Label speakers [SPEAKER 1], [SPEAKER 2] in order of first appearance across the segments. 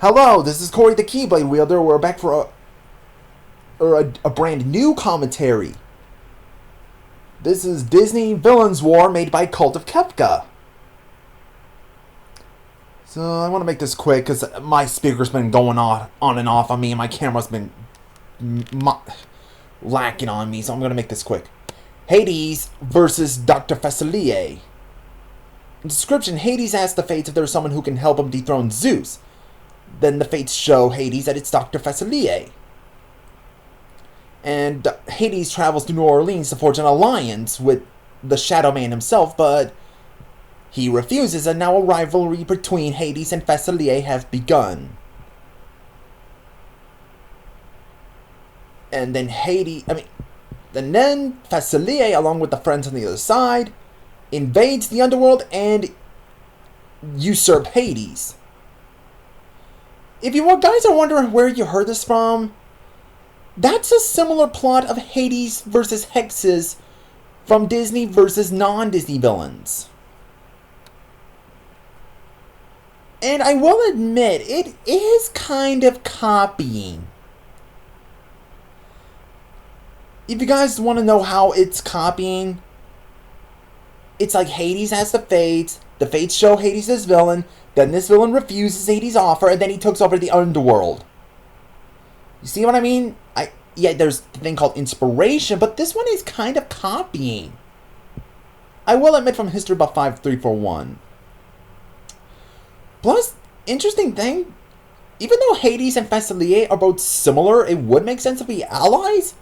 [SPEAKER 1] Hello, this is Corey the Keyblade Wielder. We're back for a brand new commentary. This is Disney Villains War made by Cult of Kefka. So I want to make this quick because my speaker's been going on and off on me and my camera's been lacking on me, so I'm going to make this quick. Hades versus Dr. Vasily. In description, Hades asks the Fates if there's someone who can help him dethrone Zeus. Then the Fates show Hades that it's Dr. Vasily. And Hades travels to New Orleans to forge an alliance with the Shadow Man himself, but he refuses, and now a rivalry between Hades and Vasily has begun. And then then Vasily, along with the friends on the other side, invades the underworld and usurp Hades. If you guys are wondering where you heard this from, that's a similar plot of Hades versus Hexes from Disney versus non-Disney villains. And I will admit, it is kind of copying. If you guys want to know how it's copying, it's like Hades has the Fates show Hades as villain, then this villain refuses Hades' offer, and then he takes over the underworld. You see what I mean? Yeah, there's the thing called inspiration, but this one is kind of copying. I will admit from History Buff 5341. Plus, interesting thing, even though Hades and Vasily are both similar, it would make sense to be allies,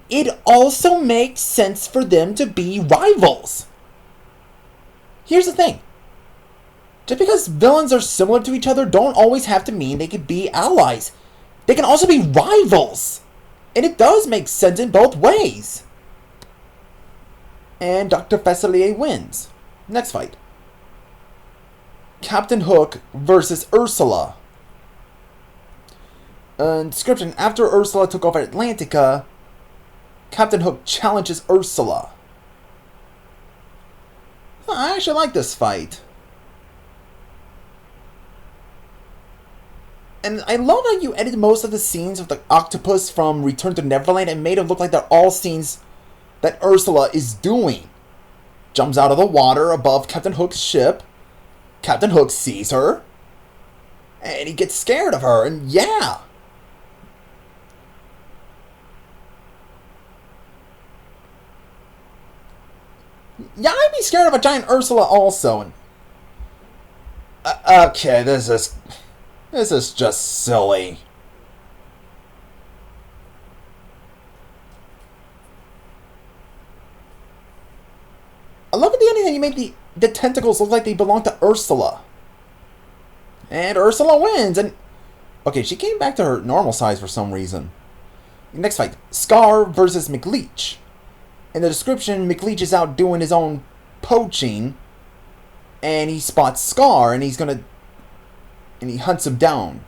[SPEAKER 1] it also makes sense for them to be rivals. Here's the thing. Just because villains are similar to each other don't always have to mean they could be allies. They can also be rivals. And it does make sense in both ways. And Dr. Vasily wins. Next fight. Captain Hook versus Ursula. Description. After Ursula took over Atlantica, Captain Hook challenges Ursula. I actually like this fight. And I love how you edited most of the scenes of the octopus from Return to Neverland and made it look like they're all scenes that Ursula is doing. Jumps out of the water above Captain Hook's ship. Captain Hook sees her. And he gets scared of her, and yeah. Yeah, I'd be scared of a giant Ursula also. And, okay, this is just silly. I love at the ending that you made the tentacles look like they belong to Ursula. And Ursula wins. And okay, she came back to her normal size for some reason. Next fight. Scar versus McLeach. In the description, McLeach is out doing his own poaching. And he spots Scar, and he hunts him down.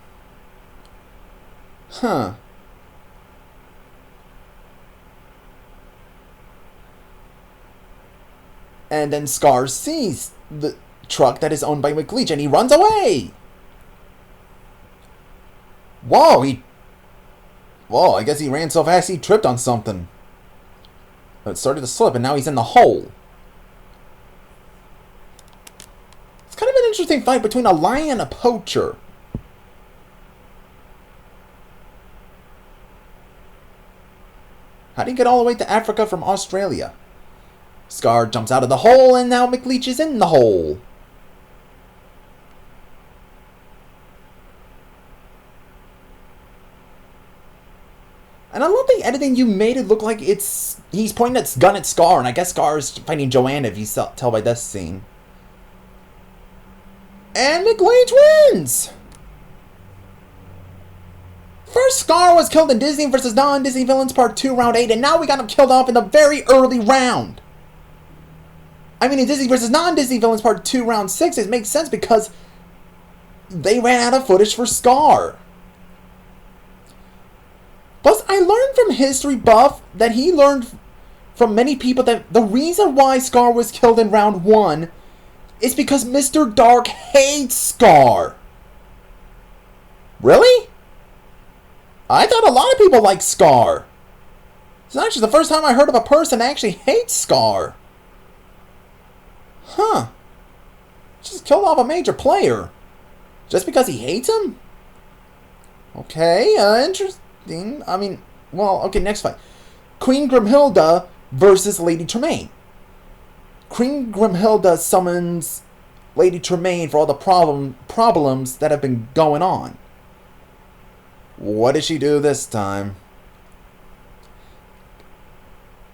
[SPEAKER 1] Huh. And then Scar sees the truck that is owned by McLeach, and he runs away. Whoa, I guess he ran so fast he tripped on something. It started to slip, and now he's in the hole. It's kind of an interesting fight between a lion and a poacher. How do you get all the way to Africa from Australia? Scar jumps out of the hole, and now McLeach is in the hole. And I love the editing. You made it look like he's pointing his gun at Scar, and I guess Scar is fighting Joanna, if you tell by this scene. And McLeach wins! First, Scar was killed in Disney vs. Non-Disney Villains Part 2, Round 8, and now we got him killed off in the very early round. I mean, in Disney vs. Non-Disney Villains Part 2, Round 6, it makes sense because they ran out of footage for Scar. Plus, I learned from History Buff that he learned from many people that the reason why Scar was killed in Round 1 is because Mr. Dark hates Scar. Really? I thought a lot of people like Scar. It's actually the first time I heard of a person that actually hates Scar. Huh. Just killed off a major player. Just because he hates him? Okay, interesting. I mean, well, okay, next fight. Queen Grimhilda versus Lady Tremaine. Queen Grimhilda summons Lady Tremaine for all the problems that have been going on. What did she do this time?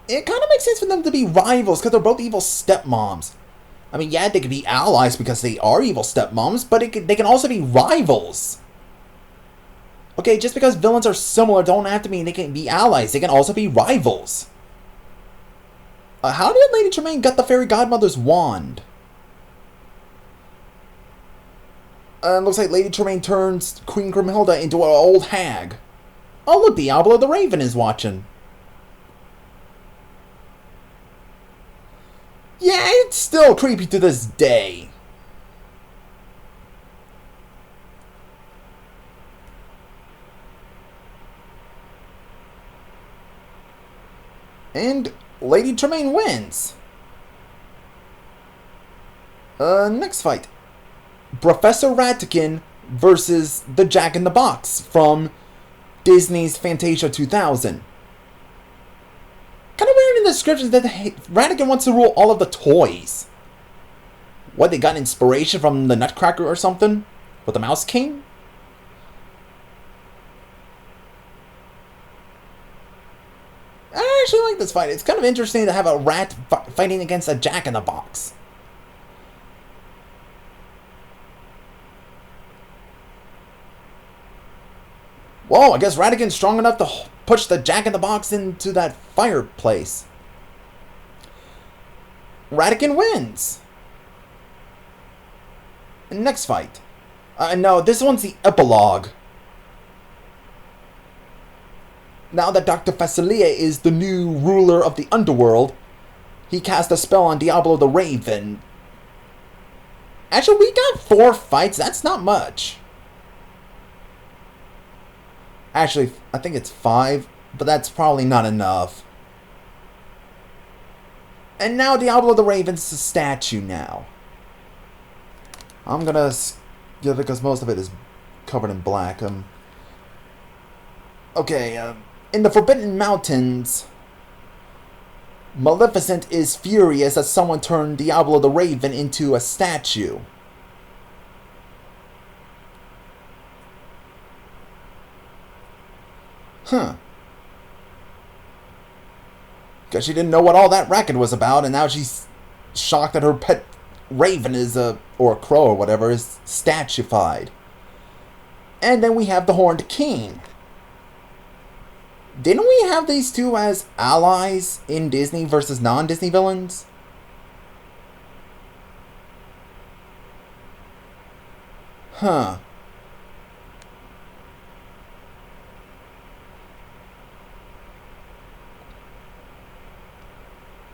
[SPEAKER 1] It kind of makes sense for them to be rivals because they're both evil stepmoms. I mean, yeah, they could be allies because they are evil stepmoms, but they can also be rivals. Okay, just because villains are similar don't have to mean they can be allies. They can also be rivals. How did Lady Tremaine get the fairy godmother's wand? Looks like Lady Tremaine turns Queen Grimhilda into an old hag. Oh, look, Diablo the Raven is watching. Yeah, it's still creepy to this day. And Lady Tremaine wins. Next fight. Professor Ratigan versus the Jack-in-the-Box from Disney's Fantasia 2000. Kind of weird in the description that Ratigan wants to rule all of the toys. What, they got inspiration from the Nutcracker or something? With the Mouse King? I actually like this fight. It's kind of interesting to have a rat fighting against a Jack-in-the-Box. Whoa, I guess Ratigan's strong enough to push the Jack-in-the-Box into that fireplace. Ratigan wins. Next fight. No, this one's the epilogue. Now that Dr. Vasily is the new ruler of the underworld, he cast a spell on Diablo the Raven. Actually, we got 4 fights. That's not much. Actually, I think it's 5, but that's probably not enough. And now Diablo the Raven's a statue now. I'm gonna skip it because most of it is covered in black. Okay, in the Forbidden Mountains, Maleficent is furious that someone turned Diablo the Raven into a statue. Huh. Because she didn't know what all that racket was about, and now she's shocked that her pet raven is or a crow or whatever, is statuified. And then we have the Horned King. Didn't we have these two as allies in Disney versus non-Disney villains? Huh.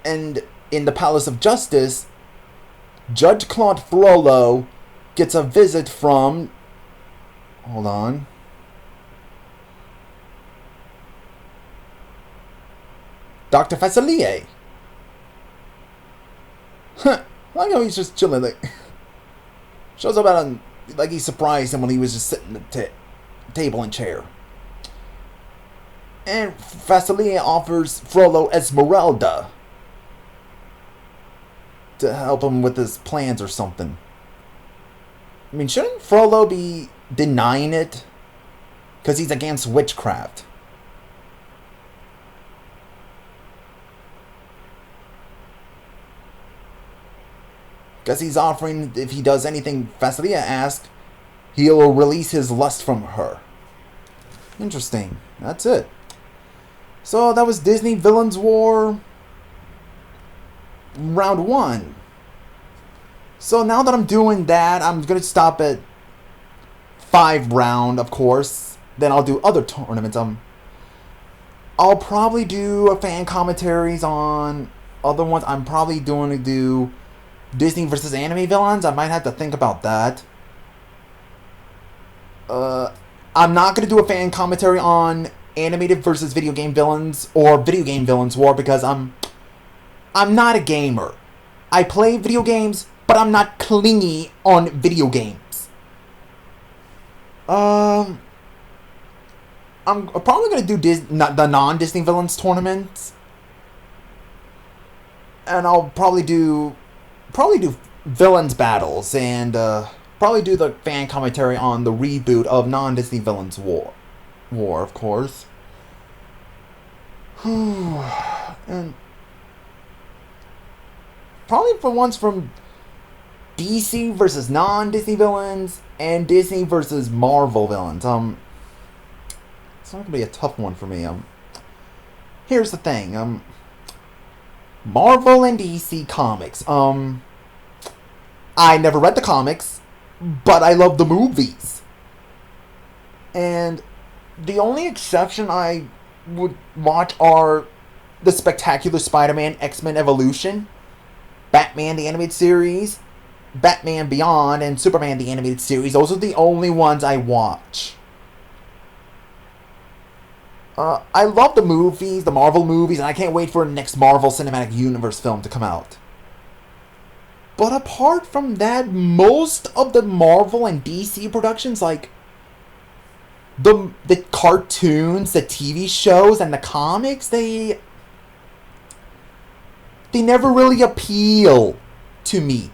[SPEAKER 1] And in the Palace of Justice, Judge Claude Frollo gets a visit from... Hold on. Dr. Vasily. Huh. I like how he's just chilling. Like, shows up like he surprised him when he was just sitting at the table and chair. And Vasily offers Frollo Esmeralda to help him with his plans or something. I mean, shouldn't Frollo be denying it? Because he's against witchcraft. Because he's offering, if he does anything Vasily asks, he'll release his lust from her. Interesting. That's it. So that was Disney Villains War Round 1. So now that I'm doing that, I'm going to stop at 5 round, of course. Then I'll do other tournaments. I'll probably do fan commentaries on other ones. I'm probably going to do Disney versus anime villains. I might have to think about that. I'm not going to do a fan commentary on animated versus video game villains or video game villains war because I'm not a gamer. I play video games, but I'm not clingy on video games. I'm probably going to do the non-Disney villains tournaments. And I'll probably do villains battles and probably do the fan commentary on the reboot of non-Disney villains war, of course. And probably for ones from DC versus non-Disney villains and Disney versus Marvel villains. It's not gonna be a tough one for me. Here's the thing. Marvel and DC comics. I never read the comics, but I love the movies. And the only exception I would watch are the Spectacular Spider-Man X-Men Evolution, Batman the Animated Series, Batman Beyond, and Superman the Animated Series. Those are the only ones I watch. I love the movies, the Marvel movies, and I can't wait for the next Marvel Cinematic Universe film to come out. But apart from that, most of the Marvel and DC productions, like the cartoons, the TV shows, and the comics, they never really appeal to me.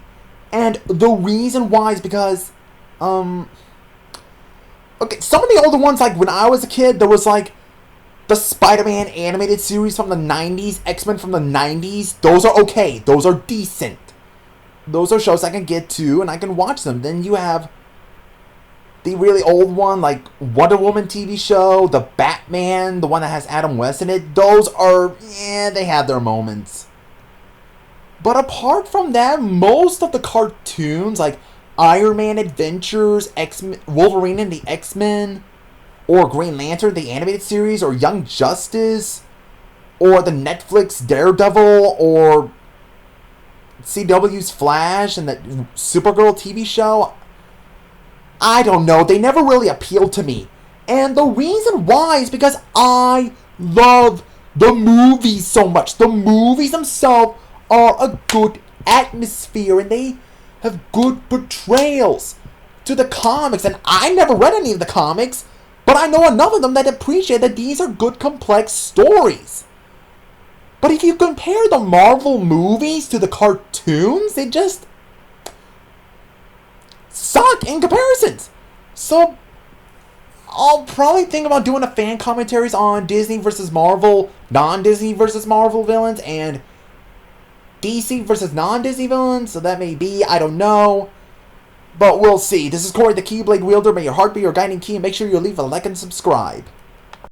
[SPEAKER 1] And the reason why is because, okay, some of the older ones, like when I was a kid, there was like the Spider-Man animated series from the 90s, X-Men from the 90s. Those are okay. Those are decent. Those are shows I can get to and I can watch them. Then you have the really old one, like Wonder Woman TV show, the Batman, the one that has Adam West in it. Those are, they have their moments. But apart from that, most of the cartoons, like Iron Man Adventures, X-Men, Wolverine and the X-Men, or Green Lantern, the animated series, or Young Justice, or the Netflix Daredevil, or CW's Flash and the Supergirl TV show, I don't know, they never really appealed to me. And the reason why is because I love the movies so much. The movies themselves are a good atmosphere and they have good portrayals to the comics. And I never read any of the comics, but I know enough of them that appreciate that these are good, complex stories. But if you compare the Marvel movies to the cartoons, they just suck in comparisons. So I'll probably think about doing a fan commentaries on Disney versus Marvel, non-Disney versus Marvel villains, and DC versus non-Disney villains. So that may be, I don't know. But we'll see. This is Corey the Keyblade Wielder. May your heart be your guiding key, and make sure you leave a like and subscribe.